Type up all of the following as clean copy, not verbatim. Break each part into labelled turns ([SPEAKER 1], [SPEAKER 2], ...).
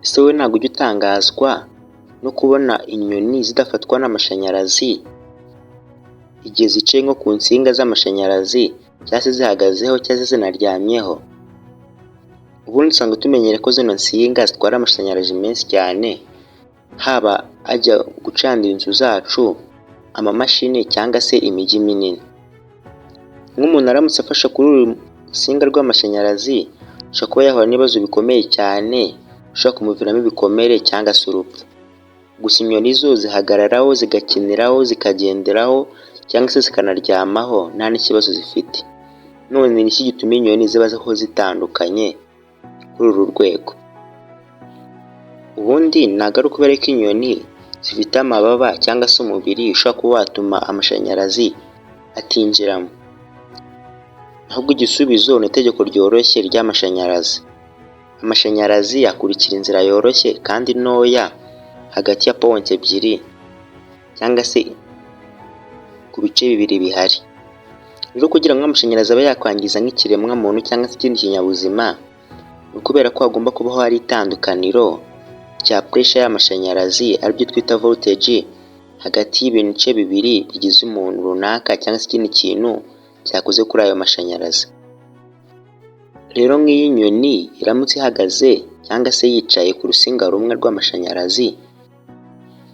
[SPEAKER 1] Ese wowe ntabwo ujya utangazwa no kubona inyoni zidafatwa n'amashanyarazi igihe zicaye nko ku nsinga z'amashanyarazi cyangwa se zihagazeho cyangwa se zinaryamyeho? Ubundi usanga tumenyere ko zino nsinga zitwara amashanyarazi menshi cyane, haba ajya gucanira inzu zacu, amamashini cyangwa se imijyi minini. Nk'umuntu aramutse afashe kuri uru rusinga rw'amashanyarazi ashobora kuba yahura n'ibibazo bikomeye cyane, bishobora kumuviramo ibikomere cyangwa se urupfu. Gusa inyoni zo zihagararaho, zigakiniraho, zikagenderaho cyangwa se zikanaryamaho nta n'ikibazo zifite. None ni iki gituma inyoni zibaho zitandukanye kuri uru rwego? Ubundi ntabwo ari ukubera ko inyoni zifite amababa cyangwa se umubiri ushobora kuba watuma amashanyarazi atinjiramo, ahubwo igisubizo ni itegeko ryoroshye ry'amashanyarazi. Amashanyarazi akurikira inzira yoroshye kandi ntoya hagati ya ponti ebyiri cyangwa se ku bice bibiri bihari. Rero kugira ngo amashanyarazi abe yakwangiza nk'ikiremwa muntu cyangwa se ikindi kinyabuzima, ni ukubera ko hagomba kubaho hari itandukaniro rya pressure y'amashanyarazi, aribyo twita voltage, hagati y'ibice bibiri bigize umuntu runaka cyangwa se ikindi kintu cyakoze kuri ayo mashanyarazi. Rero nk'iyi nyoni iramutse ihagaze cyangwa se yicaye ku rusinga rumwe rw'amashanyarazi,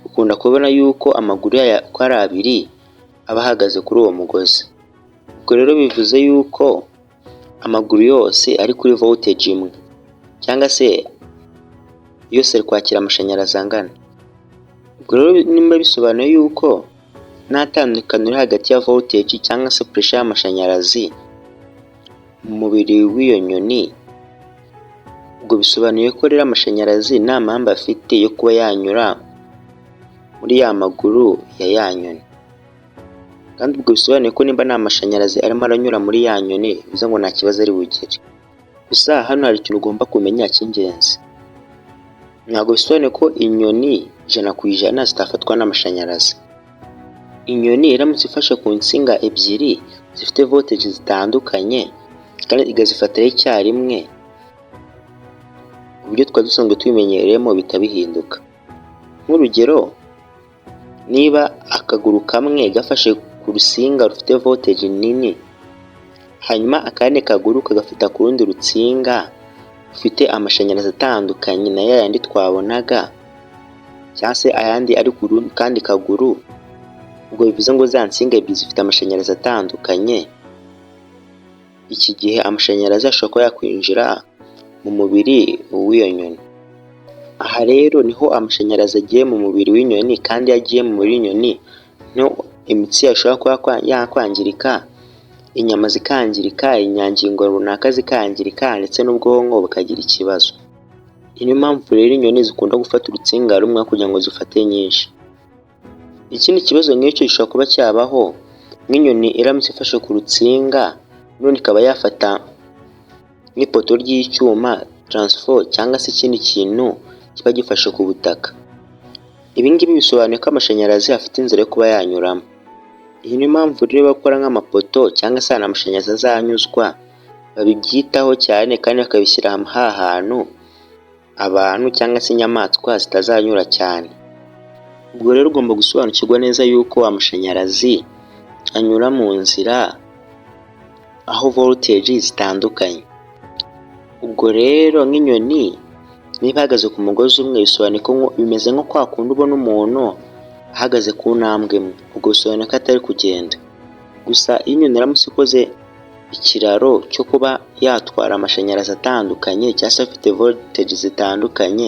[SPEAKER 1] ukunda kubona yuko amaguru yayo uko ari abiri aba ahagaze kuri uwo mugozi. Ubwo rero bivuze yuko amaguru yose ari kuri voltage imwe, cyangwa se yose ari kwakira amashanyarazi angana. Ubwo rero nimba bisobanuye yuko nta tandukaniro hagati ya voltage cyangwa se pressure y'amashanyarazi mu mubiri w'iyo nyoni, ubwo bisobanuye ko rero amashanyarazi nta mpamvu afite yo kuba yanyura muri ya maguru ya ya nyoni. Kandi ubwo bisobanuye ko nimba nta mashanyarazi arimo aranyura muri ya nyoni, bivuze ngo nta kibazo ari bugire. Gusa hano hari ikintu ugomba kumenya cy'ingenzi. Ntabwo bisobanuye ko inyoni 100% zitafatwa n'amashanyarazi. Inyoni iramutse ifashe ku nsinga ebyiri zifite voltage zitandukanye kandi igazifatira icyarimwe, uburyo twari dusanzwe tubimenyereyemo bitabihinduka. Nk'urugero, niba akaguru kamwe gafashe ku rusinga rufite voltage nini, hanyuma akandi kaguru kagafata ku rundi rutsinga rufite amashanyarazi atandukanye na yayandi twabonaga, cyangwa se ayandi ari ku kandi kaguru, ubwo bivuze ngo za nsinga ebyiri zifite amashanyarazi atandukanye. Iki gihe amashanyarazi ashobora kuba yakwinjira mu mubiri w'iyo nyoni. Aha rero niho amashanyarazi agiye mu mubiri w'inyoni, kandi yagiye mu mubiri w'inyoni niho imitsi ishobora kuba yakwangirika, inyama zikangirika, inyangingo runaka zikangirika, ndetse n'ubwonko bukagira ikibazo. Niyo mpamvu rero inyoni zikunda gufata urutsinga rumwe kugira ngo zifate nyinshi. Ikindi kibazo nk'icyo gishobora kuba cyabaho nk'inyoni iramutse ifashe ku rutsinga none ikaba yafata n'ipoto ry'icyuma, transfo cyangwa se ikindi kintu kiba gifashe ku butaka. Ibi ngibi bisobanuye ko amashanyarazi afite inzira yo kuba yanyuramo. Iyi niyo mpamvu rero bakora nk'amapoto cyangwa se amashanyarazi azanyuzwa, babibyitaho cyane kandi bakabishyira ahantu abantu cyangwa se inyamaswa zitazanyura cyane. Ubwo rero ugomba gusobanukirwa neza yuko amashanyarazi anyura mu nzira aho voltage zitandukanye. Ubwo rero nk'inyoni niba ihagaze ku mugozi umwe, bisobanuye ko bimeze nko kwa kundi ubona umuntu ahagaze ku ntambwe imwe, ubwo bisobanuye ko atari kugenda. Gusa iyo inyoni iramutse ikoze ikiraro cyo kuba yatwara amashanyarazi atandukanye cyangwa se afite voltage zitandukanye,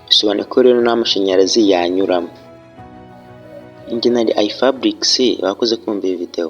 [SPEAKER 1] bisobanuye ko rero n'amashanyarazi yanyuramo. Njye nari iFabrics, wakoze kumva iyi video.